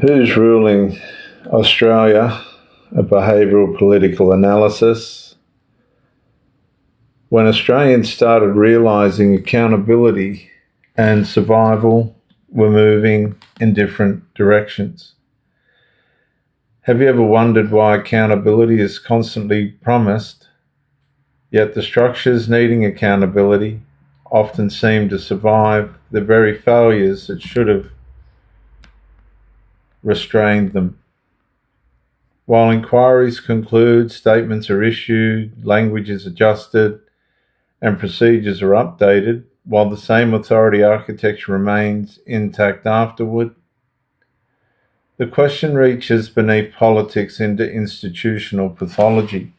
Who's ruling Australia? A behavioural political analysis. When Australians started realising accountability and survival were moving in different directions. Have you ever wondered why accountability is constantly promised, yet the structures needing accountability often seem to survive the very failures that should have restrained them? While inquiries conclude, statements are issued, language is adjusted, and procedures are updated, while the same authority architecture remains intact afterward, the question reaches beneath politics into institutional pathology,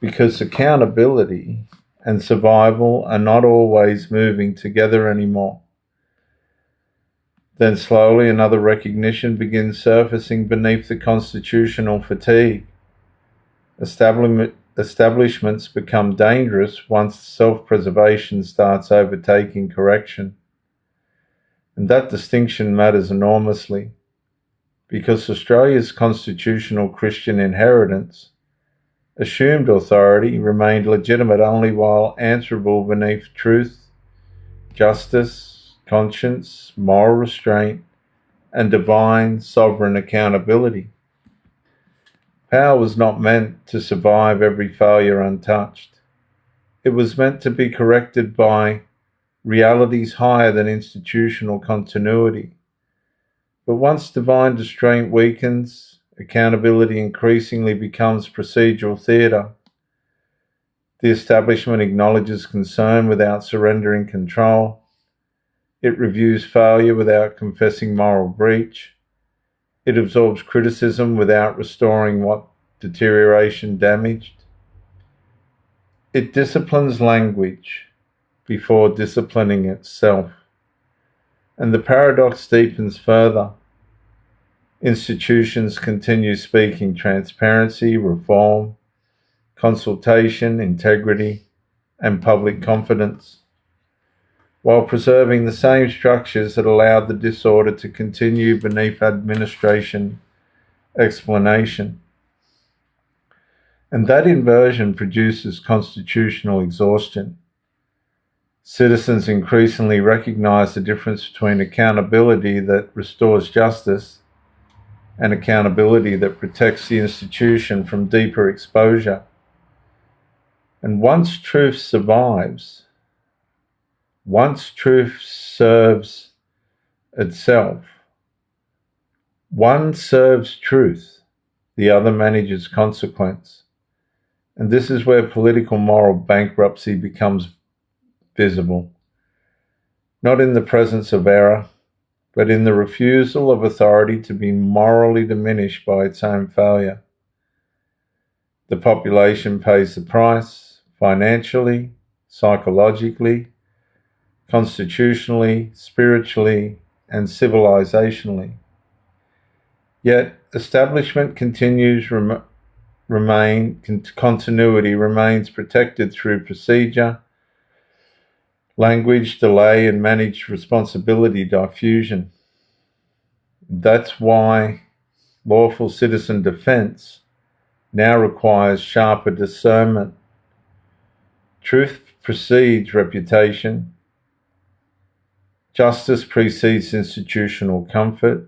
because accountability and survival are not always moving together anymore. Then slowly another recognition begins surfacing beneath the constitutional fatigue. Establishments become dangerous once self-preservation starts overtaking correction. And that distinction matters enormously, because Australia's constitutional Christian inheritance, assumed authority, remained legitimate only while answerable beneath truth, justice, conscience, moral restraint, and divine sovereign accountability. Power was not meant to survive every failure untouched. It was meant to be corrected by realities higher than institutional continuity. But once divine restraint weakens, accountability increasingly becomes procedural theatre. The establishment acknowledges concern without surrendering control. It reviews failure without confessing moral breach. It absorbs criticism without restoring what deterioration damaged. It disciplines language before disciplining itself. And the paradox deepens further. Institutions continue speaking transparency, reform, consultation, integrity, and public confidence, while preserving the same structures that allowed the disorder to continue beneath administration explanation. And that inversion produces constitutional exhaustion. Citizens increasingly recognize the difference between accountability that restores justice and accountability that protects the institution from deeper exposure. And once truth survives, once truth serves itself, one serves truth, the other manages consequence. And this is where political moral bankruptcy becomes visible, not in the presence of error, but in the refusal of authority to be morally diminished by its own failure. The population pays the price, financially, psychologically, constitutionally, spiritually, and civilizationally. Yet establishment continuity remains protected through procedure, language, delay, and managed responsibility diffusion. That's why lawful citizen defence now requires sharper discernment. Truth precedes reputation. Justice precedes institutional comfort.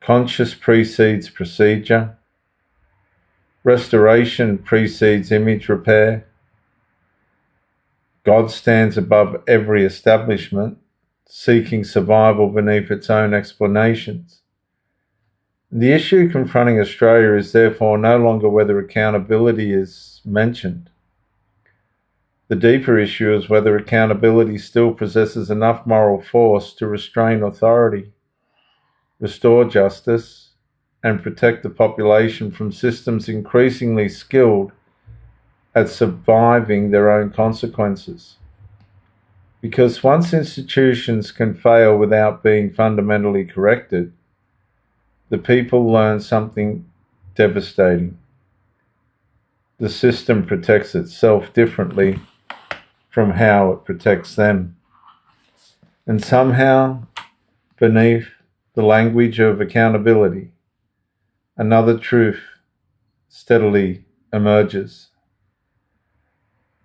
Conscience precedes procedure. Restoration precedes image repair. God stands above every establishment, seeking survival beneath its own explanations. The issue confronting Australia is therefore no longer whether accountability is mentioned. The deeper issue is whether accountability still possesses enough moral force to restrain authority, restore justice, and protect the population from systems increasingly skilled at surviving their own consequences. Because once institutions can fail without being fundamentally corrected, the people learn something devastating. The system protects itself differently from how it protects them. And somehow, beneath the language of accountability, another truth steadily emerges.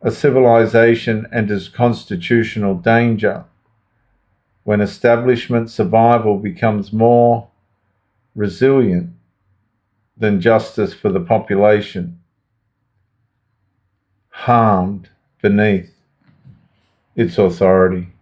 A civilization enters constitutional danger when establishment survival becomes more resilient than justice for the population, harmed beneath its authority.